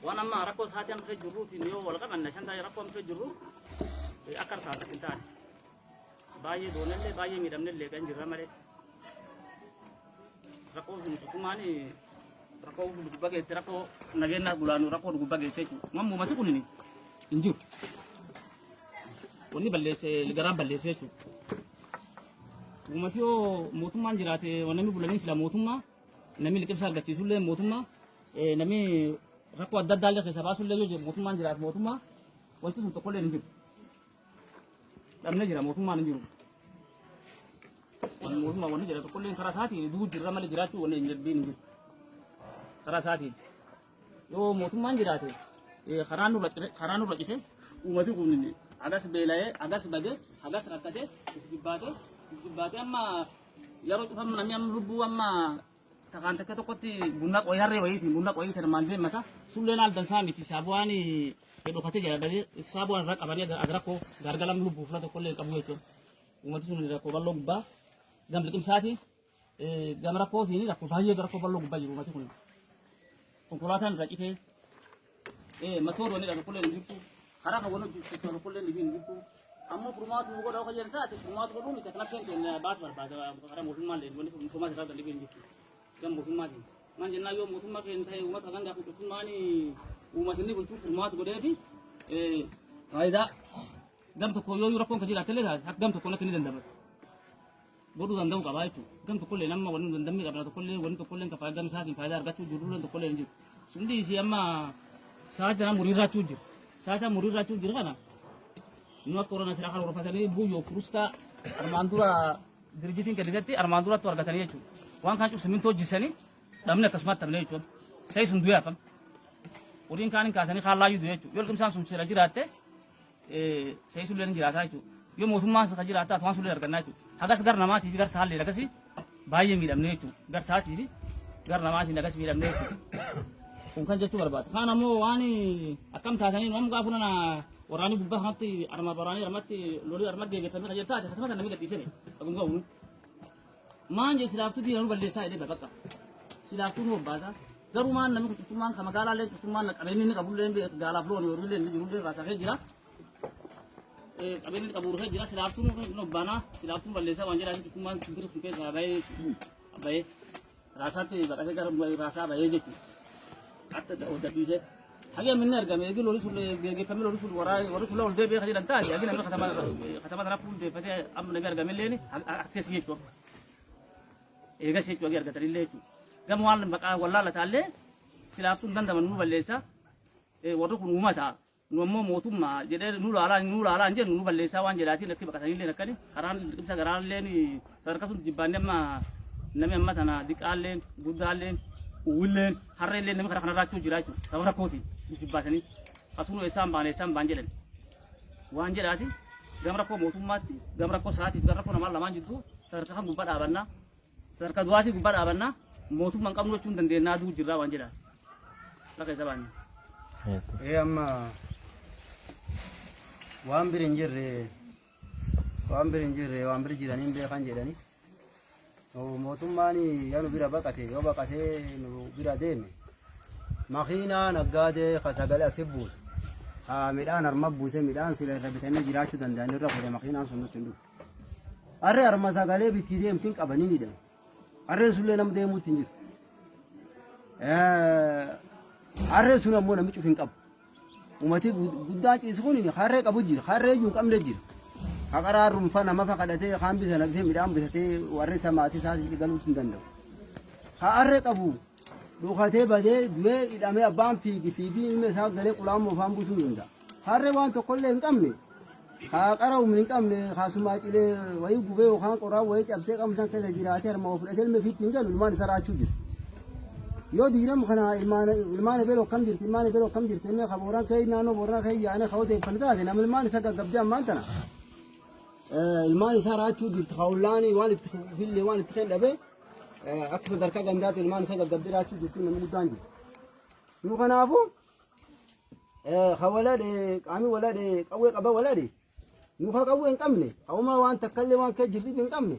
وانا ما ركو ساعتين في جروتي نيو ولا كمان عشان ده ركو في جرو اكثر ساعه انتان باي دون اللي باي ميدم اللي كان جرا مره ركو سماني ركو بغي تركو نغينا غلانو ركو بغي تيجو مامو ما تكونني انجو وني بلسه لغرام بلسه شو وماتيو موتما جراته ونمي بولاني سلا موتما نمي لكم سارغتي سوله موتما نمي ركو ددال لك سبا سوله جو موتما جرات موتما وانتو سنتو كله نجو دمنا جرا موتما نجو موتما وني جرا كله كراساتي دو جرا مال جراتو وني نجبي نجو كراساتي يو موتما جراته خرانو رجته وماتيو كونني agas belaye agas bage agas rakate isbate amma yaro fam nami am lubu amma takante ke tokoti bunnak oyarre wayiti bunnak oyite mande mata sullenal dan samiti sabwani ke dokate jara dadi sabwan rak abari agrako gargalam lubu fla to kolle kabueto umati sunira ko ballo gubba gam likim sati gamra ko sini rakko baye garako ballo gubba jiru mati kun konkolatan rakite masoro ni da kolle ngipu karena kalau kita kuliah di sini itu, amma perumahan itu juga ada kerja nanti, perumahan itu kan kita lakukan dengan bahasa karena musim malam, ini perumahan kita di sini, jam musim malam. Manjen lagi musim malam kita umat akan dapat musim malam ni, umat ini pun cukup perumahan itu ada ni, ada, jam tu koyo Europe pun kerja latar leh, jam tu kono kini dendam. Bodoh dendam kau itu, jam tu kuliah nama warna dendam ni, kalau tu kuliah kau jam sahaja, faedah harga cuci dulu tu kuliah ni. Sundi si amma sahaja nama murid racu je. Saat murid racu jirgana, nuat corona silakan orang pasal ini buyo frusta armandura dirijitin kedekati armandura tu harga tanya itu, wan kan cuma seminto jisani, damne kasmat tamne itu, saya sundu ya kan, orang kan kasani kalah itu itu, yo kalau misalnya sundu jirate, saya sundu jirata itu, yo musim mas saja jirata, tuan sundu harga itu, harga segar nama sih, segar sahal lega sih, bayi midamne itu, segar sahal sih, segar nama sih lega sih midamne itu. Bukan jatuh berbat. Karena mau wani akam tadi ni, namun kau pun na orangnya bukan hati arma orangnya armati lori armat dia kita nak jatuh, tapi macam mana kita di sini? Aku kau pun. Manja silap tu dia orang beli saya dia berkata. Silap tu mau baca. Garuman namun kutuman kama gala le kutuman nak abis ini kabul le gala flow ni orang le ni jurul le rasa kejira. Abis ini kabur kejira silap tu no bana silap tu beli saya wanja rasa kutuman suka suka abai rasa tu berkata garam rasa abai je tu. Kata dah udah bisa. Hanya menar kami lagi lori sulle kami lori sulle warai sulle udah biar kajian tadi. Lagi nanti kata mana rapun deh. Pada am negara kami le ni akses itu. Ega sih juga harga tadi le itu. Kamu wal baka wala la talle silaf tu dan teman nu balesa. Waru kun rumah ta. Nuammo motum ma. Jadi nu ala anje nu balesa wan jadi nanti nak baka tadi le nak ni. Karan bisa karan le ni. Sarkas untuk jibannya ma. Nami amma sana dikalen, budalen. Ulen, hari ini kami kerana racu jiracu, sama kosi, jubah ni, asunu esam banjir, banjir ati, gambar ko motum mati, gambar ko saati, gambar ko nama lama jitu, sarka ham gubbar abanna, sarka dua si gubbar abanna, motum mangkam lu cun dan nadu jirah banjir, lakai zaman. Amma, wambir injir jirani imbe kan jirani. Motum mani yanu bira bakate, yo bakate nu bira deme. Makina nagade kasagale asibus. Midan armabuse midan sila rabitane jirachu dandani rakode makina sunu tundu. Arre armasagale bitidem think abanini dem. Arre sulle nam demu tinjir. Arre suna mo namichu finkab. Umati guddachi isukuni ni kharre kabujir, kharre yung kamlejir. Akara rumfa nama fakadate khambi sana bisa midam bisa te warre sama ati saat itu galu sindanda. Arre kabu, dokate bade dua idame abam figi ini saat gale ulam mo fambu sunda. Arre wan to kolle engkam ni. Akara engkam ni khasuma ile wayu gube okan kora wayu capse kam sang kese jirate arma ofle tel me fit tinggal ulman sara chujir. Yo dinam khana ilmane belo kam jirti ne khaboran kai nano borna kai yani khawte fanta ne ilmane saka gabjam mantana. الماني صار عاد تخولاني والد في اللي والد تخيل أبي أكثر دركة جندات الماني صار قدر عاد تجيبين من الدانجي مو خنافو خوالدي عمي ولدي قوي قبا ولدي مو خقوي إنكمني أو ما وان تكلم وان كجري إنكمني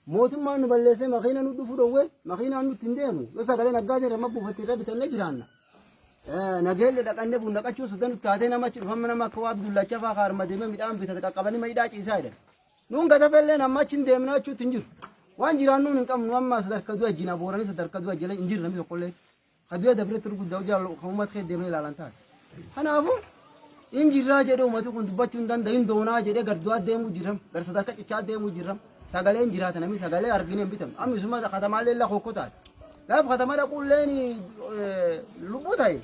موت ما نبلسه ما خينا ندفو دوه ما خينا نتندمو بس أقولنا قادر ما بفترة بتنجرنا نقول لك أن نبغى نقاشو سدان تاتينا ما تشوف هم ما كوا عبد الله شافا خار ما ديم ميدان بيتقبلني ما يداش يساعد نون كذا فعلا ما تشين ديمنا شو تنجر وان جيران نون كم نوام ما صدر كدوا جينا بوراني صدر كدوا جلا إنجيل نمي يقول لك كدوا دبرة تربو دوجا هم تخيل ديمنا لالانتار أنا أبو إنجيل راجع ده وما تكون تبتشون دان دين دونا جده كدوا ديمو جيرام كر صدر كتشاد ديمو جيرام سجالة إنجيلات نمي سجالة أرجيني بيتم أمي سما خدام على الله خوكتات لا خدام على كل لاني لبوتاي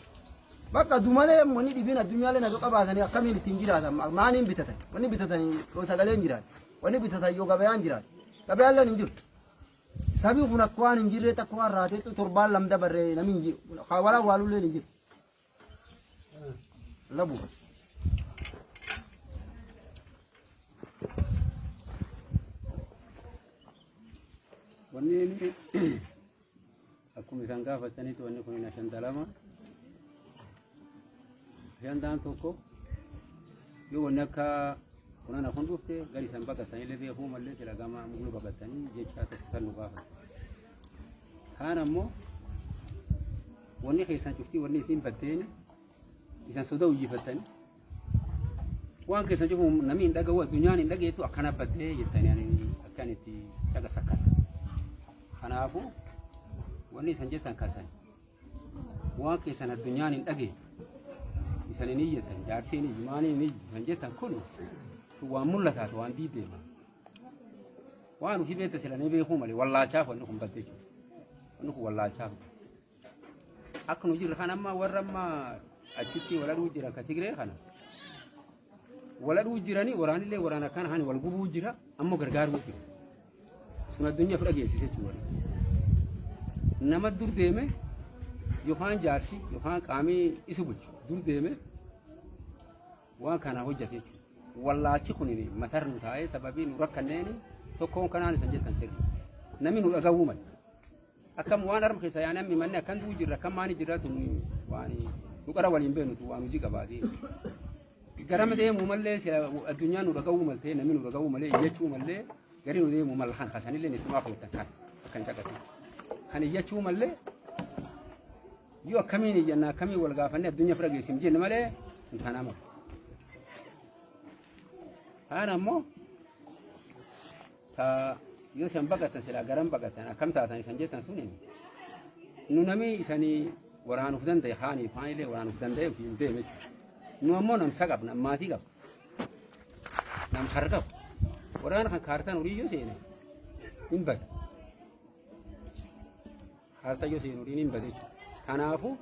bakka dumale moni dibina dunyale na doka bazani akamini tinjirata mani bitata wani bitata ni ko sagale njira wani bitata yo gabayan njira gabayalla ninjur sabi kuna kwani njire ta kwa rate to torbal lamda barre naminji khawara walule ninjir labu wani aku misangka fatani to wani kuna shantalama Yandan toko, yo wanaka kuna na kondufte gari sambaka tani lebe huma lebe la gama mulu bagatani je chata tanu bafa. Hana mo wani khisan chufti wani sim bateni isan soda uji fatani. Wan khisan chufu nami ndaga wa dunyani ndaga itu akana bate yetani yani akaniti chaga sakata. Hana afu wani sanjetan kasani. Wan khisan dunyani ndaga saneniyya tan jaarseni jumani ni sanjeta kunu wa mulaka to andi de wa nu hibeta sila ne be khumali walla chafa nu kum batte nu ko walla chafa aknu jir khana ma warama achiti wala du jira ka tigre khana wala du jirani warani le warana kan hani wal gubu jira ammo gargar mu jira suna dunya frage sise tuwari nama dur deme yohan jaarsi yohan qami isubuchu dur deme wa kana hujjati wallahi kunini matarnu taay sababi nurakkaneni tokkon kanani sanjetan sirri nami nu agawuma akam wan arm khisa yani mi manne kan du jirra kam mani jiratu wani nu qara walin benu tu wanu jiga badi garam de mu malle adunya nu agawuma te nami nu agawuma le yechu malle gari nu de mu mal khan khasani le ni tuma khawtan kan jagati khani yechu malle yo kamini janna kami wal gafanne dunya frage simje namale tanama ana mo ta yo san bagata sila garam bagata akam ta tan sanje tan sunin nunami isani waranu fudan de hani faile waranu fudan de de me nu mo nam sagab nam mati gab nam khargab waran kan khartan uri yo sene imbad kharta yo sene uri imbad kanafu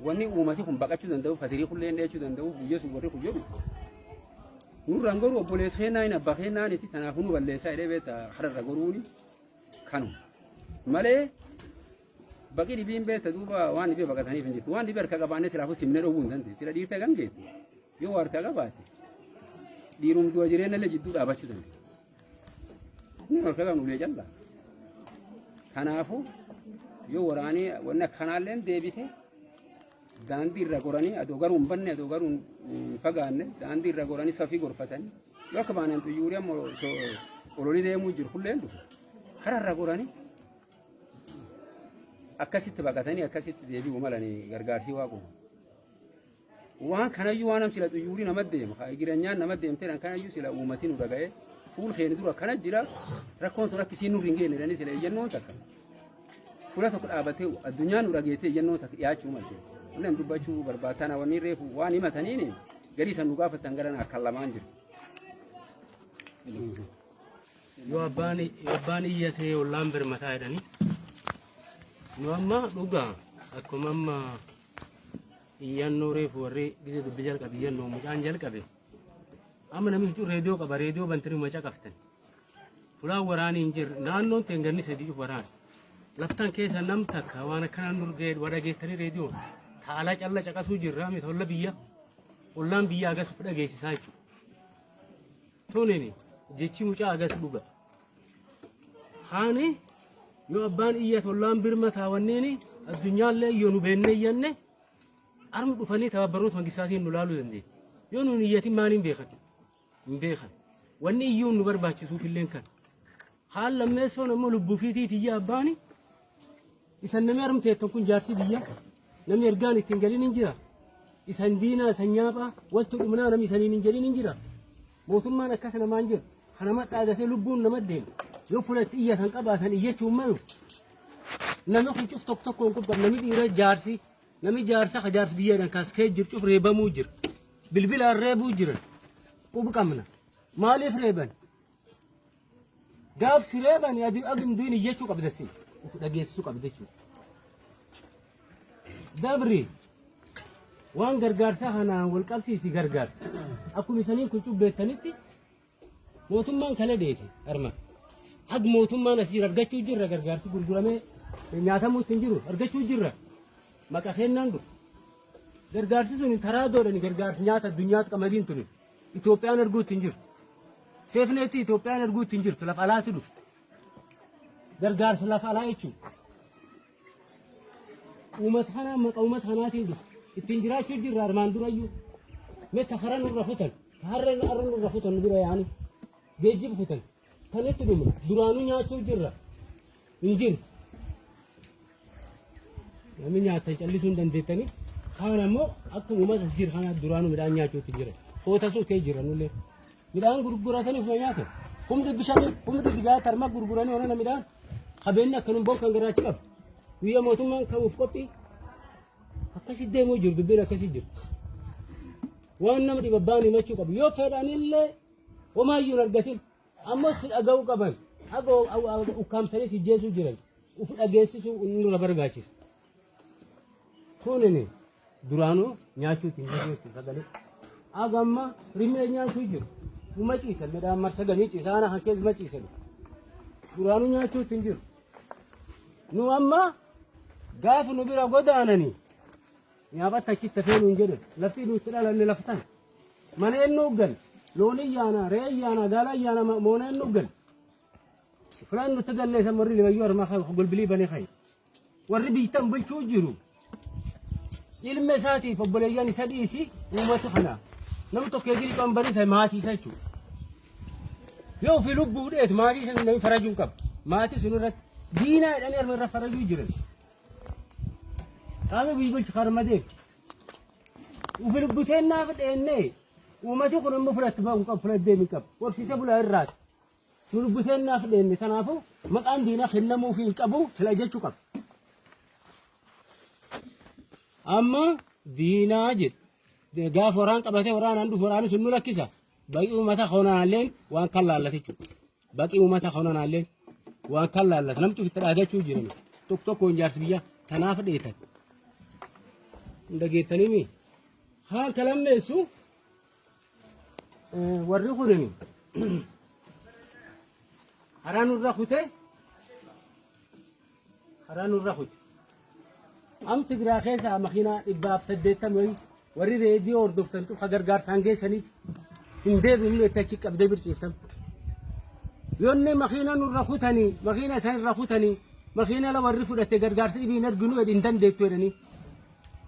wani umati kun baqachu dandau fadiri kullen dechu dandau yesu wori ku yobi nurangoru obole khena ina bakhena ni tanafu nu balle sai de beta harra goruni kanu male baqi dibin beta duba wani be bagatani finjitu wani ber kaga bane sila fu simne do bundante sila di ta gange yo war kaga bati dirum do jirena le jiddu da bachu dande ni war kaga nu le jalla kanafu yo warani wanna kanalen debite dandi ragorani adogarum banne adogarum fagane dandi ragorani safi gorfatani yo kabanan to yuriya mo so ololi de mu jir kullendu khara ragorani akasit bagatani akasit debi umalani gargarsi waqo wa kana yu wanam sila to yuri namadde ma igiranya namadde mteran kana yu sila umatin dagaye ful khayni dura kana jira rakon to rakisinu ringene dani sila yenno takka fulata ku abate adunya nu ragete yenno tak ya chuma ce wannan dubachu barbatana wani refu wani matani ne gari san duga fatan garana kallaman jir yo abani yate yo lamber mata idani no amma duga akoma amma yanno refu warre gize du bijal ka yanno mu janjal ka be amma nami tu radio ka ba radio bantri macha kaftan fula warani injir nanno tengarni sedi warani laftan keessa nam takka waan kana nurgee wada geetani reediyoon taala calla caqasuu jirra mi tolla biyya ollaan biyya agas fudha geessisaa jechuudha. Tonini jechi mucaa agas dhuga. Haani yoo abbaan iyya tollaan birma taawwanneeni addunyaallee yoo nu beenne iyyanne armu dhufanii tababbaroota mangisaatiin nu laaluu dandeenya. Yoo nu iyyatiin maaliin beekan? Hin beekan. Wanni iyyuun nu barbaachisuuf illee kan. Haal lammeessoon ammoo lubbuu fiitiif iyya abbaani isan namni armteettan kun jaarsi biyya namni ergaan ittiin galiin hin jira isan diina isan nyaapha waltu dhumnaa namni isaniin hin jedhin hin jira mootummaan akkas namaan jira kana madhaadatee lubbuun nama deemu yoo fulatti iyyatan qabaatan iyyachuu malu nama kun cuf tokkoon qubqab namni dhiira jaarsi namni jaarsa ka jaarsi biyyaadhaan kaas kee jiru cuf reebamuu jira bilbilaan reebuu jiran qubu qabna maaliif reeban gaaf si reeban agimduun iyyachuu qabdasi uf dhageessisuu qabda jechuudha dabri waan gargaarsa kanaan wal qabsiisi gargaarsa akkuma isaniin kun cubbeettanitti mootummaan kala deete arma ag mootummaan asii argachuu jirra gargaarsi gurguramee nyaatamuu ittiin jiru argachuu jirra maqa kennaan dur gargaarsi sun taraa doodhani gargaarsi nyaata addunyaatti qamadiin tuni Itoophiyaan arguu ittiin jiru seefneetti Itoophiyaan arguu ittiin jirtu lafa alaatti dhufu gargaarsi lafa alaa jechuudha uummata kanaa maqa uummata kanaatiin dhufu ittiin jiraachuu jirra armaan durayyuu meta karaa nurra futan harreen arra nurra futan bira yaani geejjiba futan kanitti dhumna duraanuu nyaachuu jirra hin jiru namni nyaatan callisuu hin dandeettanii kaan ammoo akka uummata jira kana duraanuu midhaan nyaachuutti jira foota sun kee jira nullee midhaan gurguratanii ufuma nyaatan humni bishaan tarma gurguranii onana midhaan qabeenyi akkanum bokkan garaachi qabu guyyaa mootummaan kamuuf qophii akkasii deemuu jiru dubbiin akkasii jiru waan nama dhibabbaan himachuu qabu yoo fedhanillee homaayyuun argatin ammoo si dhaga'uu qaban agoo ukkaamsanii si jeesuu jiran uf dhageessisuu nurra barbaachisa kunini duraanuu nyaachuutti hin jiru sagalee agamma rimee nyaachuu jiru uma ciisan midhaan marsaganii ciisaana kan keessa ciisan duraanuu nyaachuutti hin jiru nu amma gaafa nu bira godaananii nyaapatti achitti hafeenuu hin jedhan lafti nuti dhalanne laftan mana ennuu gal loon iyyaana ree iyyaana gaala iyyaana moona ennuu gal fulaan nuti galleessan warri libayyuu armaa golbilii banee fa'i warri biyyattan bulchuu jiru ilma isaatiif obboleeyyan isa dhiisi uummatu kana namni tokko eegii qambanii ta'e maatii isa jechuudha yoo fi lubbuu dheetu maatii isa namni farajuu qaba maatii sun irratti diinaa jedhanii arma irra farajuu jiran qaama biyyulchi karmadee ufi lubbuteen naaf dheennee uummati kun immoo fudhatti ba'u qabu fudhatti deemi qabu horsiisa bulaa irraati nu lubbuteen naaf dheenne kanaafuu maqaan diinaa kennamuu fi hin qabu sila jechuu qaba amma diinaa jedhe gaafa waraan qabatee waraanaan dhufu waraanni sun nu lakkisa baqii uummata kanaalleen waan kan laallate jechuudha baqii uummata kanaalleen waan kan laallate namni cufitti dhaadachuu jiran tokko tokkoon jaarsi biyya tanaaf dheetan ndageettanii mi haan kalammeessu warri kunini haraa nurra kute am Tigiraa keessa makiinaa 180 warri reediyoo hordoftan cufa gargaarsaan geessanii hin deebiin achi qabdee birciiftan yoonni makiinaa nurra kutanii makiinaa isaan irra kutanii makiinaa la warri fudhatte gargaarsa dhibiin arginu hin dandeettu jedhanii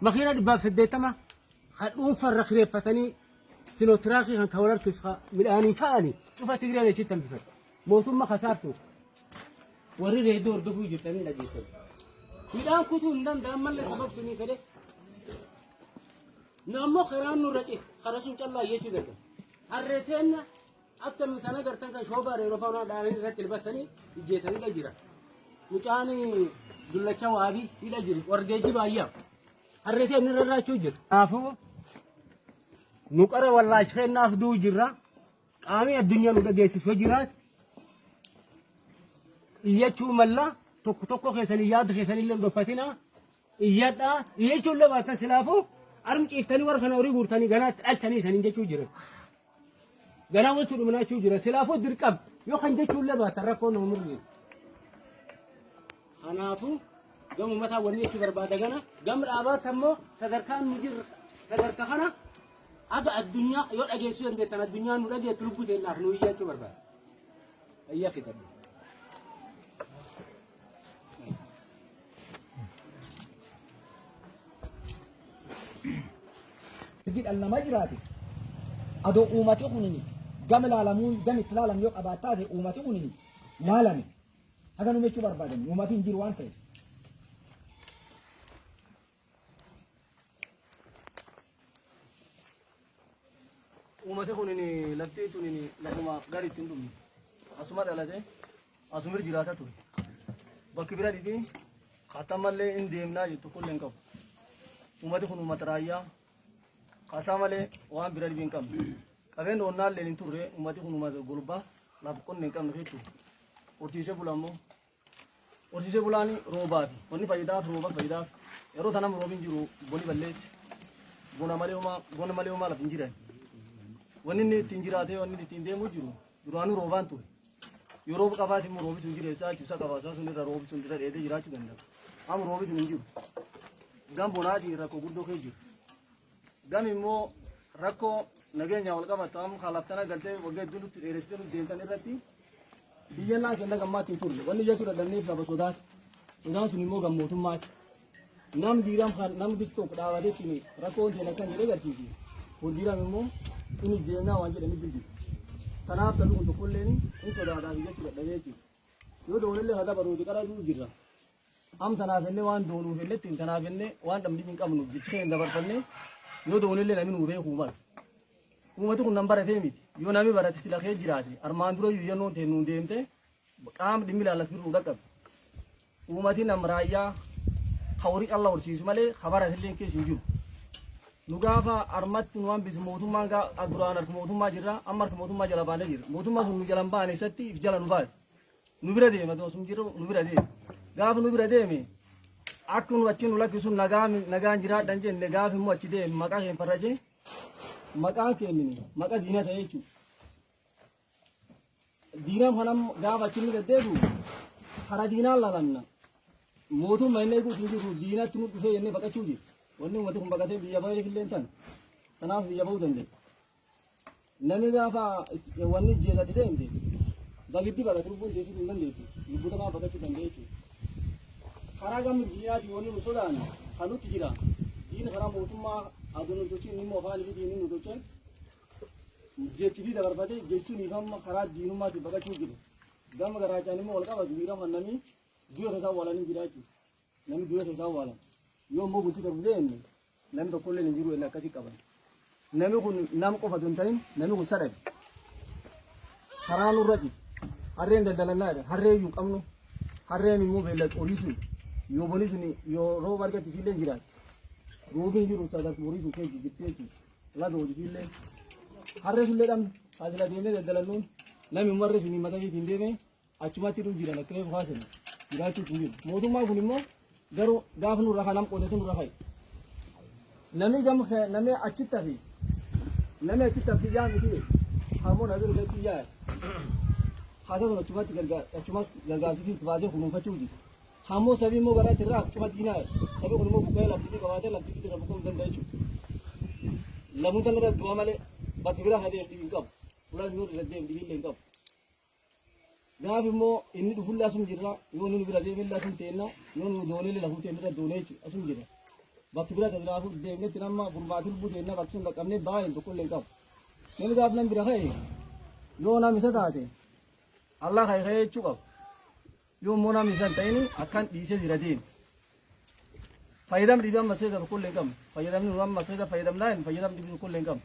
makiinaa 180 hadhuunfarra kireeffatanii sinotiraakii kan kawal harkis midhaanii fa'anii cufa Tigiraan achitti hambifatu mootummaa kasaarsuuf warri reediyoo hordofuu jirtanii dhageessan midhaan kutuu hin danda'an malee sabab sunii fedhe nammoo karaan nurra cite kara sun callaa iyyachuu danda'u harreeteenna akka misana gartan kan shoobaa reerofaa unaa dhaanii irratti ilbasanii ijjeessanii dha jira mucaan dullacha waabii hidha jiru wargeeji baay'aa harreeteen irra raachuu jira kanaafuu nu qara wallaachi kennaaf duu jirra qaamii addunyaa nu dhageessisuu jiraat iyyachuu mallaa tokko tokko keessanii yaada keessanii illee dhoffatina iyyadhaa iyyachuun illee baatan silaafuu arm ciiftanii warra kana horii guurtanii ganaatti dhaltanii isaniin jechuu jiran ganaa wanti dhuminaachuu jira silaafuu dirqam yoo kan jechuun illee baatan rakkoo nama murni kanaafuu gama mataa wanni jechuu barbaada gana gam dhaabaatti ammoo sadarkaan nu jirra sadarka kana aga addunyaa yoo dhageessuu dandeettan addunyaan nu dhageettu lubbuu teennaaf nu iyyachuu barbaada ayyaa fixadhu Allama jiraate adoo uummati kunini gama laalamuun gama itti laalam yoo qabaataate uummati kunini laalame haga nu jechuu barbaadan uummati hin jiru waan ta'eef uummati kun lafti tun lafuma gaarii ittiin dhumne asuma dhalate asumir jiraata ture bakki bira dhidhii katamallee hin deemnaa jettu kullee hin qabu uummati kun uummata raayyaa kaasaa malee waan bira dhibii hin qabne qabeen onnaallee hin turre uummati kun uummata golbaa lafa qonna hin qabne jechuudha horsiisee bulammoo horsiisee bulaan roobaafi wanni fayyidaaf rooba fayyidaaf yeroo tanam roobin jiru boni balleessi bona malee homaa lafa hin jiran wanni inni ittiin jiraatee wanni ittiin deemu jiru duraanuu roobaan ture yoo rooba qabaate immoo roobi sun jireessaa jechuusa qabaasaa sun irra roobi sun irra dheedee jiraachuu danda'a amma roobi sun hin jiru gam bonaatii rakkoo guddoo kee jiru gam immoo rakkoo nageenya wal qabatu amma kalaftana galtee waggaa hedduu nutti dheeressitee nutti deemtan irratti biyya naa kenna gammaatti hin turre wanni jechuudha dandeef saba sodaati sodaan sun immoo gammootummaati nam diiram nam bistook dhaabatee ittiin rakkoo teena kan jedhee garsiisi kun diiram immoo inni jeenaa waan jedhanii bilbilu kanaaf sabi kun tokkolleen in sodaataaf jechuudha dhabeetti yoo doonillee haga barooti qaratu jirra am tanaafenne waan doonuuf illee ittiin tanaafenne waan dhabdii hin qabnu jecha hin dabarfanne yoo doonillee namni nuu beeku mal uummati kun nan baratee miti yoo namni barate sila kee jiraate armaan dura yuyyannoon ta'e nuun deemte qaam dhimmi ilaallat birruu dhaqqabe uummati nam raayyaa hawrii qalla horsiisu malee habaratillee keessa hin jiru nu gaafa armatti nu hambis mootummaan duraan harka mootummaa jirra amma harka mootummaa jala baanee jirra mootummaa sun nu jalan baane isatti if jala nu baase nu bira deeme osoo sun jirru nu bira deeme gaafa nu bira deeme akka nu achi nu lakkisu nagaan jiraadhan jenne gaafa immoo achi deeme maqaa keen farraje maqaan keenni maqaa diina ta'e jechuudha diinaan kanam gaafa achi nu deddeebi'u kara diinaan laalanna mootummaa inni eeguutu jiru diinatti nu dhufee jennee baqachuu jiru wanni uummati kun baqatee biyya bahee illee tan kanaaf biyya bahuu dandeenya namni gaafa wanni jeesatti deemte bagitti baqate lubbuun teessisuu hin dandeettu lubbuu kanaaf baqachuu dandeenya jechuudha karaa gamni diinaati wanni nu sodaanne kan nutti jira diina karaa mootummaa aduun nu tolchee inni immoo afaan fi diinni nu tolchee jechi fi dabarfatee jechuun ifamma karaa diinummaatti baqachuu jiru gama garaachaan immoo wal qabatu miira kan namni du'a keessaa waalan hin jiraachuu namni du'a keessaa waalan yoo immoo bultii darbu deemne namni tokkollee hin jiru inni akkasii qaban namni kun nama qofa hin ta'in namni kun sadhabe karaa nurratti harreen daldalannaa jedha harree iyyuu qabnu harreen immoo beellad horii sun yoo bonii sun yoo rooba argatti isiillee hin jiraatu roobiin jiru sadarkaa horii sun keessa jirteetti laga hojiisillee harree sullee dhabne asila deemnee daldalannuun namni immoo harree sunii mataa ishiitiin deemee achumatti dhuu jiran akka reefu haasan jiraachuutu hin jiru mootummaan kun immoo garuu gaafa nurra kanam qotetu nurra fa'i namni achitti hafi yaa miti hamoon hafi irratti yaa haasa sun achumatti gargaarsitii itti baasee kunuunfachuu jiru hamoo sabii immoo garaa irraa achumatti hinaa sabii kun immoo buqqee laftitti qabaatee laftitti irra buqquu hin danda'a jechuudha lamuun tan irra du'a malee bakki biraa hadeem dhibi hin qabu fulaan yoo irra deem dhibi illee hin qabu gaafa immoo inni dhufulle asum jirra yoo nu bira deemille asum teenna yoo nu doonille lafuu teenna irra doonee jechuudha asum jirra bakki bira tajaajilaafu deemnetti nama gurbaatii lubbuu teenna bakki sun dhaqqabnee baay'een tokkollee hin qabu namni gaafa nam bira ka'e yoo nam isa taate Allah ka'e jechuu qabu yoo immoo nam isa hin ta'in akkan dhiisee jira deemu fayyadamni dhiibee amma seesa tokkollee hin qabnu fayyadamni nu amma seesa fayyadamnaa hin fayyadamni dhiibee tokkollee hin qabnu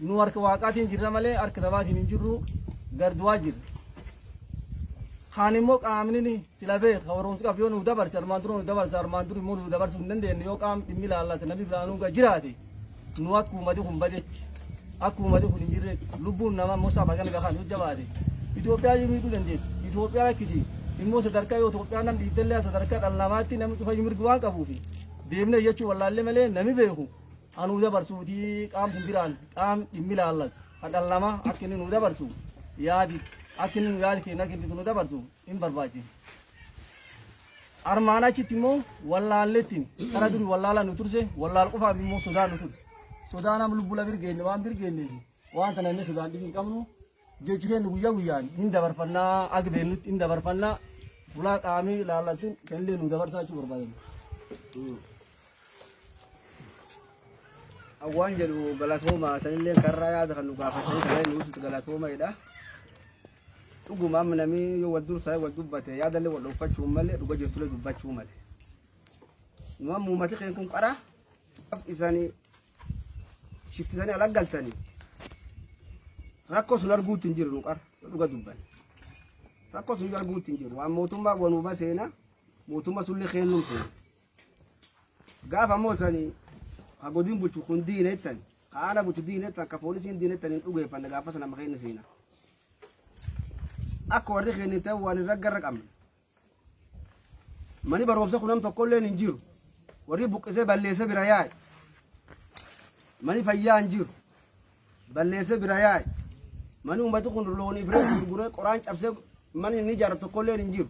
nu harka waaqaatiin jirra malee harka namaatiin hin jirru garduwaa jirra kaan immoo qaamni sila beek hawaroomsi qab yoo nu dabarse armaan dura nu dabarse armaan dura immoo nu dabarsuu hin dandeenye yoo qaam dhimmi ilaallate namni biraanuu ga jiraate nu akka uummati kun badetti akka uummati kun hin jirreetti lubbuun nama immoo saba kana gahaan yoo jabaate Itoophiyaa miidhuu dandeetti Itoophiyaa rakkisi immoo sadarkaa yoo Itoophiyaa nam dhiibdellee sadarkaa dhala namaatti namni dhufa mirgi waan qabuufi deemnee jechuu wallaallee malee namni beeku anuu dabarsuutii qaam sun biraan qaam dhimmi ilaallate kan dhala namaa akka inni nu dabarsu yaadi akin yaad keenya kinti nu dabarsu in barbaachisa armaan achitti immoo wallaalleetiin kara duri wallaala nu turse wallaal qofaaf immoo sodaa nu turse sodaa nam lubbula birgeenne waan birgeenne waan kana inni sodaan dhibi hin qabnu jechi keenya guyyaa guyyaan hin dabarfannaa agbeennutti hin dabarfannaa fulaa qaamii ilaallatuun isanillee nu dabarsaa jechuu barbaadan. Awwaan jedhu galatooma isanillee karraa yaada kan nu gaafatanii kan nuti galatoomaidha. Dhuguma amma namni yoo wal dursaa wal dubbate yaadallee wal dhuunfachuu malee dhuga jirtullee dubbachuu malee. Nu amma uummati keenya kun qara isaanii shiftisanii ala galtanii rakkoo sun arguutti hin jiru nu qara dhuga dubban rakkoo sun arguutti hin jiru waan mootummaa gonuuba seenaa mootummaa sullee kennuu seena gaafa moosanii ha godin bulchu kun diinettan haala bulchu diinettan ka poolisiin diinettan hin dhugeeffanne gaafa sana makeenni seena akka warri kennite waan irra garra qabne mani baroomsa kunam tokkolleen hin jiru warri buqqisee balleesse bira yaa'e mani fayyaa hin jiru balleesse bira yaa'e mani ummati kun loonii bira gurguree qoraan cabsee mani inni ijaarratu tokkolleen hin jiru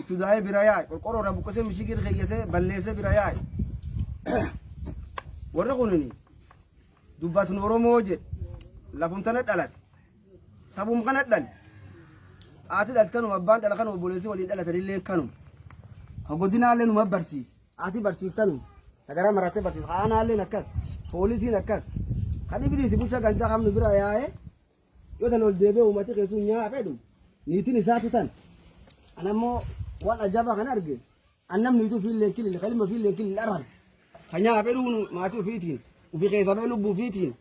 itti daa'ee bira yaa'e qorqorroodha buqqisee mishigir keeyyatee balleesse bira yaa'e warri kunini dubbatun Oromoo jedhe lafum tana dhalate sabum kana dhale ati dhaltanu abbaan dhala kan obboleessi waliin dhalatanillee kanuma ka godinaallee numa barsiise ati barsiiftanu tagara marattee barsiise haanaalleen akkas poolisiin akkas kan ibiliisi bulcha gandaa kamnu bira yaa'e yoo tan ol deebi'ee uummati keessuun nyaa fedhu niitiin isaatu tan anammoo waan ajaa'ibaa kan arge annam niituu fiillee kilili kalima fiillee kilili dharan kan nyaa fedhuun maatii ofiitiin ofii keessa ba'ee lubbuu ofiitiin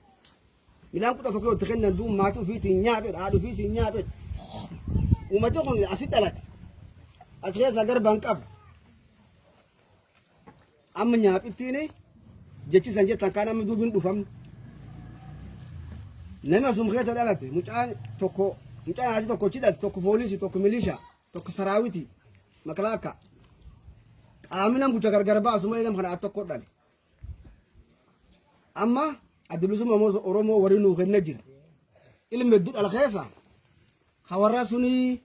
midhaan kutaa tokko itti kennan duun maatii ofiitiin nyaa fedhu haadha ofiitiin nyaa fedhu ummati kun asit dhalate as keessa garbaan qabu amma nyaapittiin jechisan jettan kaan amma duubin dhufamne nama asum keessa dhalate mucaan asii tokko cidhate tokko poolisii tokko milishaa tokko saraawiti maklaaka qaamina bucha gargar baasu malee nama kana at tokko dhale amma adda bilisummaa Oromoo warri nuu kenna jira ilmi hedduu dhala keessa hawarra suni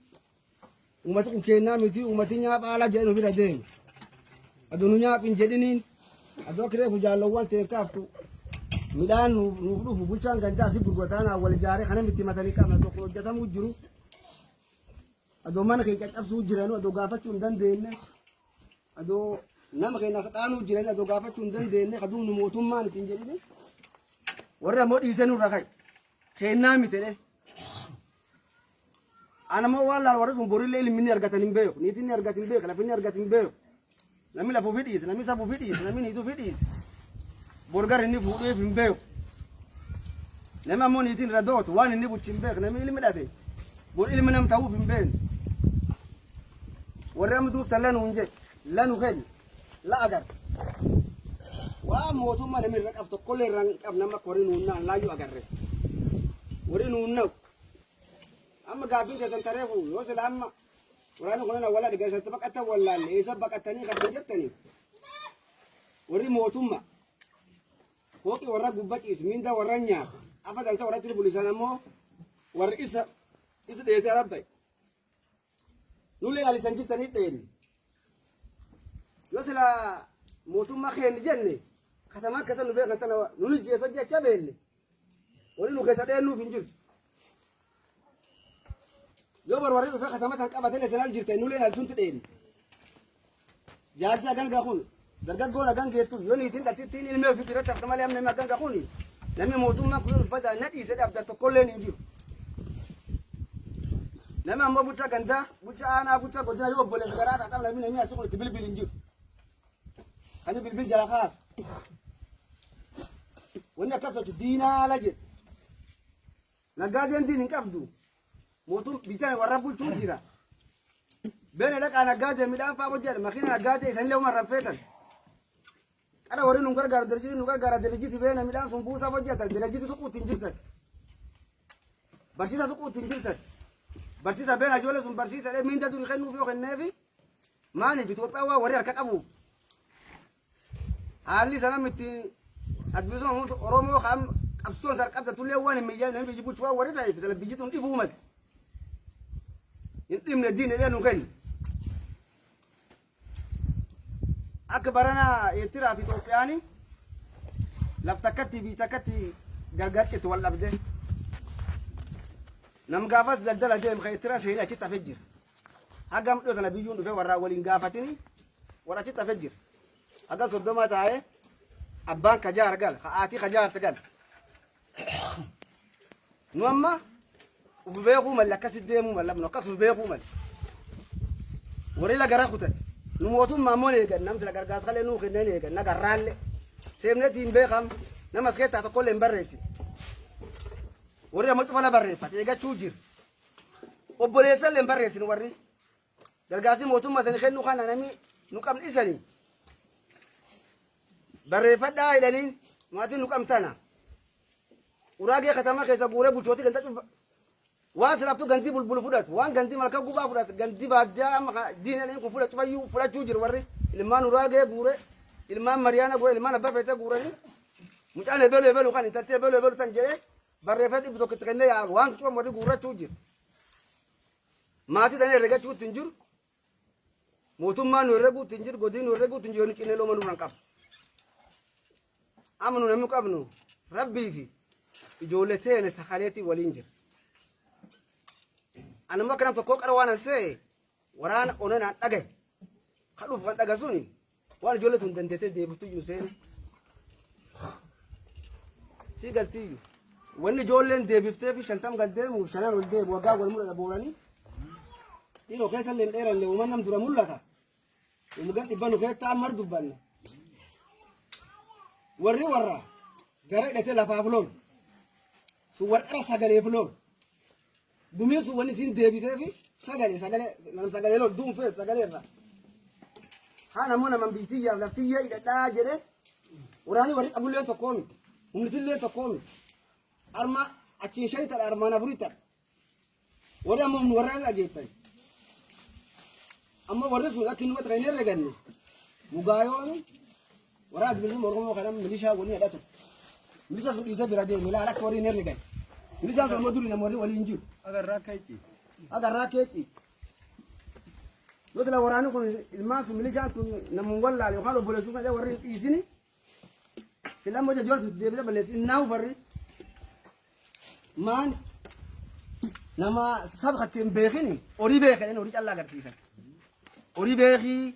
ummati kun kennaa miti ummati nyaapha ala jedhenu bira deemu adunu nyaaphin jedhiniin adoo kireefu jaallowwan ta'e kaaftu midhaan nuuf dhufu bulchaan gandaa si gurgurataanaa wal ijaaree kana miti matanii qabna tokko hojjetamuu jiru adoo mana keenya caccabsuu jiranu adoo gaafachuu hin dandeenye adoo nama keenya sadhaanuu jiran adoo gaafachuu hin dandeenye kaduu nu mootummaan ittiin jedhini warri ammoo dhiisee nurra ka'e kennaa mitedhe anamo wala warri sun borile ilmi argatan hin beeku niitiin ni argatin beeku lafin argatin beeku nami lafu fidis nami sabu fidis nami niitu fidis borgar inni fuudhee hin beeku nama ammoo niitiin radootu waan inni buchin beeku nami ilmi dhabe bor ilmi nam ta'uuf hin beeku warri am duubta lanu hin jedhe lanu kenni la agar waa mootummaa nami irra qabdu tokkollee irra hin qabne amma warri nuunnaan laayyuu agarre warri nuunna'u amma gaafii keessan tareefu yoo sila amma waraana kunana wala dhiga isatti baqatan wallaalle isa baqatanii kan jettanii warri mootummaa fooqi warra gubbaqiis minda warra nyaata afa dansa warratti bulisan ammoo warri isa dheete rabbay nullee alisan jirtanii dheeni yoo sila mootummaa keenni jenne katamaa keessa nu beekan tana nuni jeeso jecha beenne warri nu keessa dheennuuf hin jirtu yoo barbaade dhufee katamatan qabatee lesenal jirte nuleen alsunti dheeni jaarsi aganga kun dargaggoon agangeettu yoo niitiin dhaltittiin ilmee ofii irratti hafta malee amnami aganga kun namni mootummaa kun uffata nadhiise dhabda tokkolleen hin jiru nama ammoo bucha gandaa bucha aanaa bucha godina yoo obboleessa garaa taa'am namni asii kun itti bilbil hin jiru kan bilbil jala kaas wanni akkasatti diinaa la jedhe naggaadeen diin hin qabdu motum bitan warra bulchuu jira bene la kana gaade midaan fa bojjal makina gaade isan lew marran fetan kada warri nun gargaar darjiti nun gargaar darjiti bene midaan sun buusa bojjata darjiti tuquutin jirtan barsiisa tuquutin jirtan barsiisa bene ajole sun barsiisa de minda dun kennu fi kennefi maani Itoophiyaa waa warri harka qabu haalli sana miti adbiso Oromoo kam qabsoon sarqabta tulee waan miyyaan namni jibuutu waa warri ta'e fitala bijitun difuumat intim ne diine denu kenni akbarana itira fi Itoophiyaani laftakatti bitakatti gargarqitu wal abde nam gaafas daldala deem khaytira seela ci tafejjir hagam do sana biyun fe warra walin gaafatini wara ci tafejjir aga soddoma taaye abban kajar gal khaati kajar tagal nuamma ubeeku mal lakasi deemu mal labno kasu beeku mal wari la gara khutat nu motum mamone gan nam la gargas khale nu khine gan na garalle semne tin beekam namas kheta to kolle mbarresi warri amma cufa la barreeffate eeggachuu jira obboleessa illee barreessin warri gargaarsi mootummaa sanii kennu kana namni nu qabni isanii barreeffadhaa jedhaniin maatiin nu qabtana uraagee katamaa keessa guuree bulchootii ganda cufa waan siraftu gantii bulbulu fudhatu waan gantii malka gubaa fudhatu gantii baadiyyaa diinanii kun fudhatu fayyuu fudhachuu jiru warri ilmaan uraagee guure ilmaan mariyaana guure ilmaan abbaa feetee guuranii mucaan ebelu kan intaltee ebelu tan jedhee barreeffate dhibbi tokko itti kennee yaa waan cufa warri guurrachuu jiru maatii tanii herregachuu ittiin jiru mootummaan nu herreguu ittiin jiru godii nu herreguu ittiin jiru nu cinee looma nurraan qaba amma nu namni qabnu rabbii fi ijoollee teene takaleetii waliin jira anuma kanam tokko qara waan ansee waraana onanaan dhagaye kadhuuf kan dhaga suni waan ijoollee tun dandeetee deebiftu jiru seene sii galtii wanni ijoolleen deebiftee fi shantam galdeemu shanan ol deebu waggaa wal mul'ata booranii dhiiroo keessa illee dheeranne uuman nam dura mul'ata umugan dhibba nu keessaa mar dubbanne warri warra gara hidhatee lafaaf lool sun warqara sagaleef lool gumiin sun wanni isin deebitee fi sagalee lool duunfee sagalee irra haan ammoo naman biitiyyaaf laftiyyee hidhadhaa jedhe waraanii warri qabullee tokkoomi humnitillee tokkoomi arma achiin shani tadha armaan afurii tadha warri ammoo humni warraan dhageettan amma warri sun akka innuma takka hin herreganne mugaayoon waraana bilisummaa Oromoo kanam milishaa waliin hidhatu milishaa sun dhiisee bira deeme laala akka warri hin herregan milishaan sun ammoo duri nama warri waliin jiru agarraa keetti yoo sila waraanni kun ilmaan sun milishaan sun namuun wallaale yookaan obboleessuu kan warri hin dhiisini sila ammoo jajjoon deebisa balleessi innaahu barri maan nama saba kattiin beekini horii beekan horii callaa agarsiisan horii beekii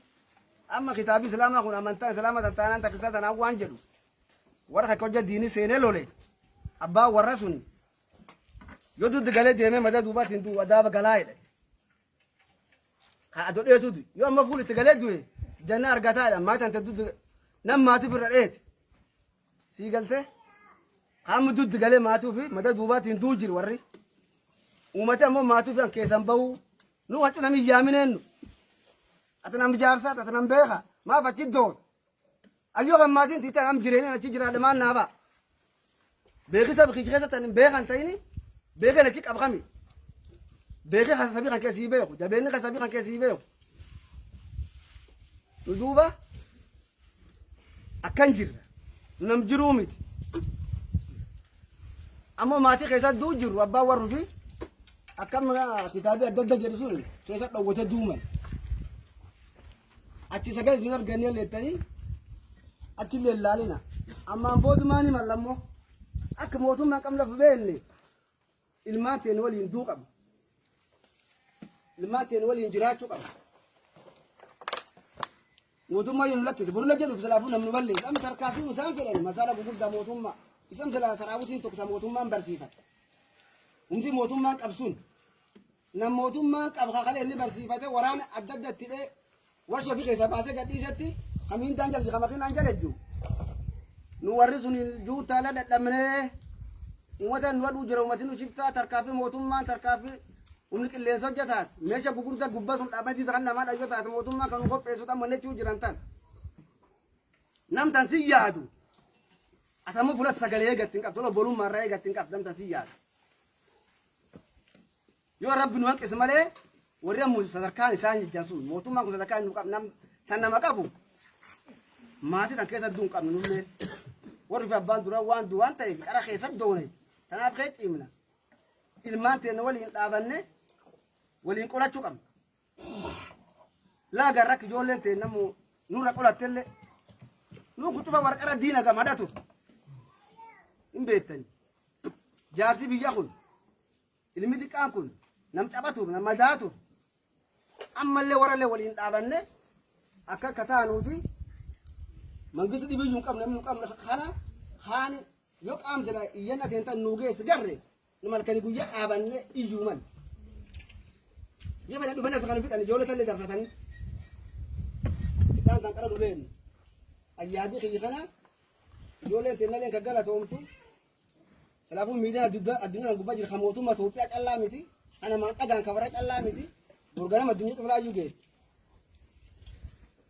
amma kitaabii islaamaa kun amantaa islaamaa tattaanaan takkisaa tanaan waan jedhu warra kakka hojja diinii seenee lole abbaa warra sun yoo duddi galee deemee madaa duubaatiin duu adaaba galaa jedhe haa adodheetu yoo amma fuul itti galee du'e janna argataa jedha maatii ante duddi nam maatii firra dheete sii galtee qaamni duddi galee maatii fi madaa duubaatiin duu jiru warri uummata ammoo maatii fi an keessan bahuu nu hatti nami yaamineennu ati nam jaarsaat ati nam beeka maaf achi doon ayyoo kan maatiin tiitaa nam jireenyaan achi jiraadhe maan naaba beekisa bikii keessa tan beekan ta'ini beekan achi qabkami beekee kasabii kan keessii beeku jabeenni kasabii kan keessii beeku nu duuba akkan jirra nu nam jiruu miti ammoo maatii keessa duu jiru abbaan warru fi akkam kitaabii adda adda jedhu sun keessa dhowwate duuman achi sagalee isin arganii leettanii achi leellaalina ammaan boodumaani mallammoo akka mootummaan qabna beenne ilmaan teen waliin duu qabu ilmaan teen waliin jiraachuu qabu mootummaa yoo nu lakkise borula jedhuuf salaafuu namni balleessa amma tarkaafii isaan fedhan masaala gurguddaa mootummaa isaan salaa saraabutiin tokko mootummaan barsiifata humti mootummaan qabsuun nam mootummaan qabka kale inni barsiifate waraana adda adda itti warsha fi keessa baasee gadhiisetti kamiin daan jalji kama kinaan jalejju nu warri sun juutaala dadhabnee uummata nu wadhuu jira uummatiin nu shiftaa tarkaafii mootummaan tarkaafii humni qilleensa hojjetaat meesha gugurdaa gubbaa sun dhaabbatii kan namaa dhayyoo taate mootummaan kan nu qopheessu kan mannechuu jiran tan namtan si yaadu atammoo fulat sagalee eegattiin qabdu obbolummaa irraa eegattiin qabdu namtan si yaadu yoo rabbi nu hanqise malee warri ammoo sadarkaan isaan jijjan sun mootummaan kun sadarkaan nu qabnam tan nama qabu maatii tan keessa duun qabnu nullee warri fi abbaan dura waan duwaan ta'eef qara keessa doone tanaaf kee cimna ilmaan teenne waliin dhaabanne waliin qolachuu qabna laagaan rakki ijoolleen teenne ammoo nurra qolattellee nuun kutuba warqara diina gamadhatu hin beektani jaarsi biyya kun ilmi xiqqaan kun nam cabatu nam madaatu ammallee warallee waliin dhaabanne akka kataanuuti mangisi dhibiyyuun qabna namni qabna kana haani yoo qaamsila iyyan ateenta nuu geesse garre nama halkanii guyyaa dhaabanne iyyuu man yoo bada dhufanii as kana fidhan ijoollee tallee darsatanii isaan kan qara dhuleen ayyaadii kiyyi kana ijoolleen teennaleen kan galatoomtu Kanaafuu miidiyaan addunyaa gubbaa jira kan mootummaa Itoophiyaa callaa miti. Kana maan dhagaan kabara callaa miti. Burganama addunyaa xumulaa iyyuu ga'e.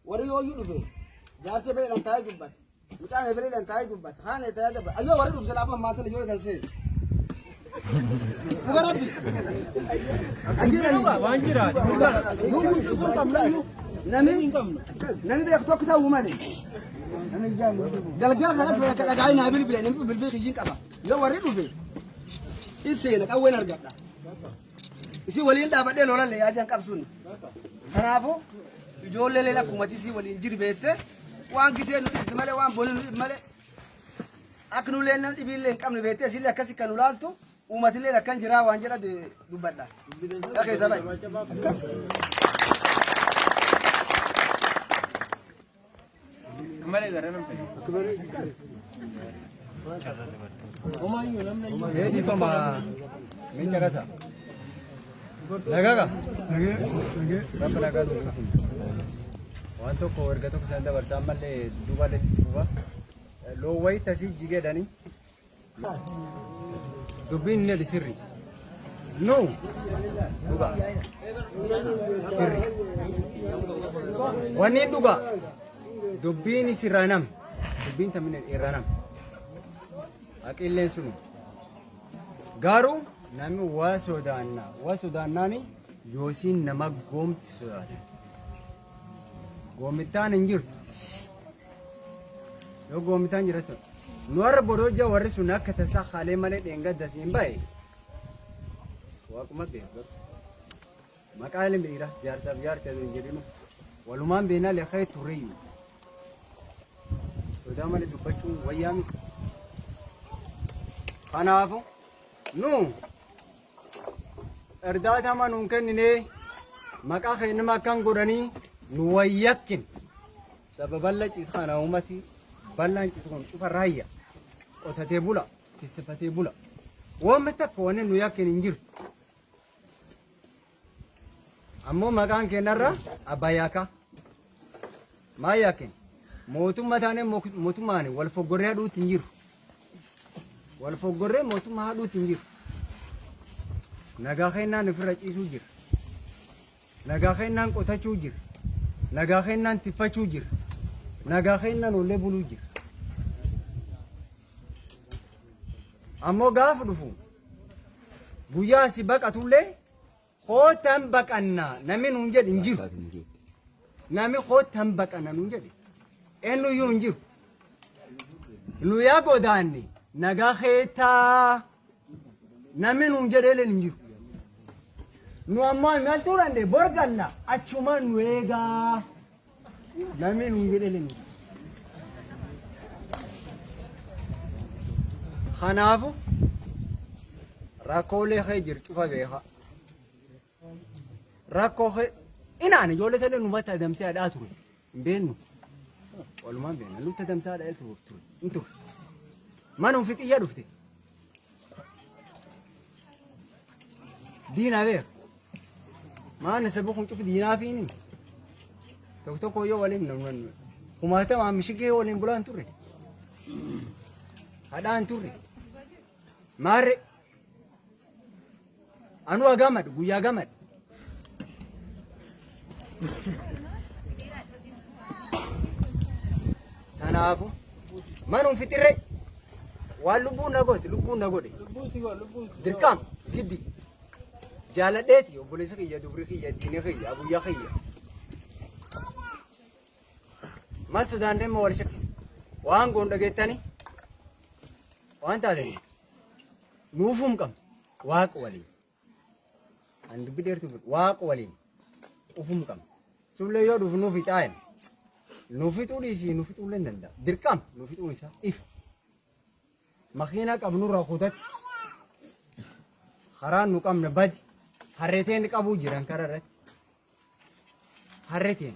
Warri yoo iyyuu dhufe jaarsee beelan taa'ee dubbata. Mucaan beelan taa'ee dubbata. Haala taa'ee dubbata. Ayyoo warri dhufe kanaafuu maantala yoo kan seenu. Kubarabbi. Ajjeerani waan jiraati. Nuun bulchuu sun qabnayyuu. Namni beeku tokko ta'uu malee. Galgala kana fayyaa dhagaa'ee naa bilbila namni bilbila kiyyiin qaba. Yoo warri dhufe iseena qawween argadha. Isi waliin dhaabadhee loolalle yaadaan qabsuun. Kanaafuu ijoollee leela kumati isii waliin jiri beette waan gisee nu dhibbi malee waan booni nu dhibbi malee akka nu leen nam dhibiillee hin qabne beette isillee akkasi kan nu laaltu uummatillee akkan jiraa waan jedha dubbadha. Dhageessa ba'i. Malee gara nam ta'e. Heeti toma mincha kasa. Nagaga. Berapa naga tu? Wan tokko erga tokko san dabarsaa malee duuba duuba loowwayi tasii jigeedhani. Dubbiin inni adi sirri. No. Dhuga. Sirri. Wanni dhuga. Dubbiin sirraa nam. Dubbiin tamina irraa nam. Aqilleen sunu. Garuu namni waa sodaannaani yoosiin nama goomti sodaate. Goomitaan hin jirtu. Yoo goomitaan jiraatu nu warra borojja warri sun akka tasaa haalee malee dheengadda siin bahe waaquma beeku. Maqaa ilmi dhiira jaarsaaf jaarsa hin jedhinu walumaan beenaa leeqee turreeyyu. Sodaa malee dubbachuun wayyaa miti. Kanaafu nu erdaata manuun kennine maqaa kennama akkan godhanii nu wayyakkin sababalla ciisana uumati ballaan ciisuun cufa raayya qotatee bula kissifatee bula waan takka wanni nu yakkin hin jirtu ammoo maqaan kennarra abbayyaaka maa yakkin mootummaa taanee mootummaan wal foggoree haadhuutti hin jiru wal foggoree mootummaa haadhuutti hin jiru. Nagaa kennaan ofirra ciisuu jira. Nagaa kennaan qotachuu jira. Nagaa kennaan tiffachuu jira. Nagaa kennaan ollee buluu jira. Ammoo gaafa dhufu guyyaa si baqatullee hootan baqannaa namni nuun jedhe hin jiru. Namni hootan baqanna nuun jedhe eenyuyyuu hin jiru. Nu yaa godaanne nagaa keetaa namni nuun jedhee hin jiru. Nu ammoo imaltuu dandee borganna achuma nu eegaa namni nuun jedhee hin jiru. Kanaafu rakkoolee kee jiru cufa beeka. Rakkoo kee inaan ijoollee ta'ee numatti adamsee haadhaa ture hin beeknu. Walumaan beekna nutti adamsee haadhaa ture hin ture. Mana ofii xiyyaa dhufte. Diinaa beeka. Maana sababa kun cufi diinaa fi inni. Tokko tokko yoo waliin namni kumaatama mishigee waliin bulaan turre. Hadhaan turre. Maarre. Anu agamad guyyaa gamad. Kanaafu manum fitirre waan lubbuun na godhe dirqam giddi jaaladheeti obboleessa kiyya dubri kiyya diine kiyya abuyyaa kiyya mas sodaan deema wal shakke waan goon dhageettani waan taatani nuufum qabna waaqa waliin an dubbi dheertu waaqa waliin ufum qabna sullee yoo dhufu nuufi xaayin nuufi xuudhiisii nuufi xuullee hin danda'a dirqam nuufi xuun isaa if makiina qabnurraa kutatti karaan nu qabna badi harreeteen qabuu jiran karaa irratti harreeteen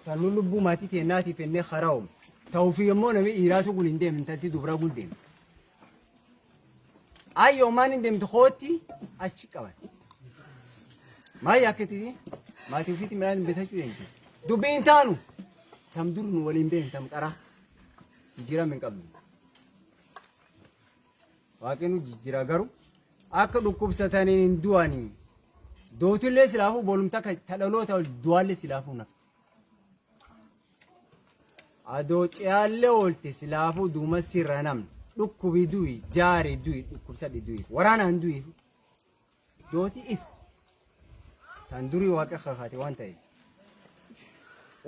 kan nu lubbuu maatii teennaatiif ennee karaa uumu ta'uufi immoo namni dhiiraatu gul hin deemne tatti dubra gul deemne ayyoo maan hin deemtu hootti achi qaban maayii akkatiti maatii ofiitti midhaan hin bitachuu deemte dubbii hin taanu tam dur nu waliin beekne tam qaraa jijjiirama hin qabnu waaqni jijjiira garuu akka dhukkubsatanii hin du'anii dootillee silaafuu boolumta tadhaloota du'aallee silaafuu nafa. Adoo ciyaallee oolte silaafuu duuma sirra namni dhukkubii du'i jaaree du'i dhukkubsadhe du'i waraanaan du'i dooti if tan durii waaqa kakate waan ta'eef.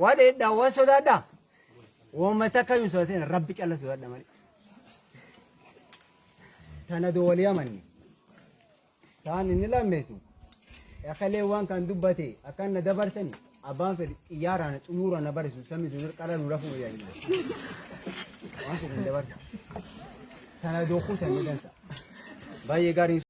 Waadheedhaa waan sodaadhaa uummata akka hin sodatin rabbi calla sodaadha malee. Tana doolii amanne taan inni lammeessu akalee waan kan dubbate akkan na dabarsani abbaan fedhi xiyyaaraan xumuuraan na barsiisu samii sun qara nu rafuu yaa'ina. Waan kun dabarsa. Tana dookuu sanii dansa baay'ee gaarii.